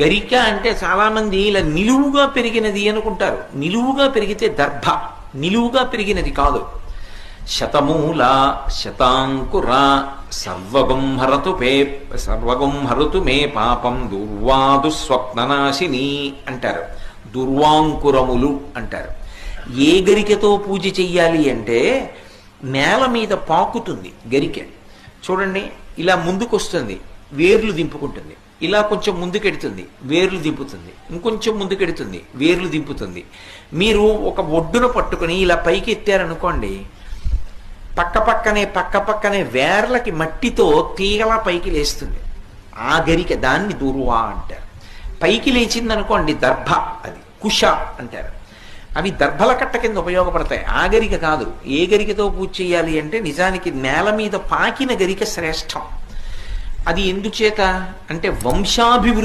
గరిక అంటే చాలామంది ఇలా నిలువుగా పెరిగినది అనుకుంటారు. నిలువుగా పెరిగితే దర్భ, నిలువుగా పెరిగినది కాదు. శతమూల శతాంకుర సర్వగుంహరతు మే పాపం దుర్వాదు స్వప్ననాశిని అంటారు. దుర్వాంకురములు అంటారు. ఏ గరికతో పూజ చెయ్యాలి అంటే నేల మీద పాకుతుంది గరిక. చూడండి, ఇలా ముందుకొస్తుంది, వేర్లు దింపుకుంటుంది. ఇలా కొంచెం ముందుకెడుతుంది, వేర్లు దింపుతుంది. ఇంకొంచెం ముందుకెడుతుంది, వేర్లు దింపుతుంది. మీరు ఒక ఒడ్డున పట్టుకుని ఇలా పైకి ఎత్తారనుకోండి, పక్కపక్కనే వేర్లకి మట్టితో తీగలా పైకి లేస్తుంది. ఆ గరిక, దాన్ని దుర్వా అంటారు. పైకి లేచిందనుకోండి దర్భ, అది కుష అంటారు. అవి దర్భల కట్ట కింద ఉపయోగపడతాయి. ఆ గరిక కాదు. ఏ గరికతో పూజ చేయాలి అంటే నిజానికి నేల మీద పాకిన గరిక శ్రేష్టం. అది ఎందుచేత అంటే వంశాభివృద్ధి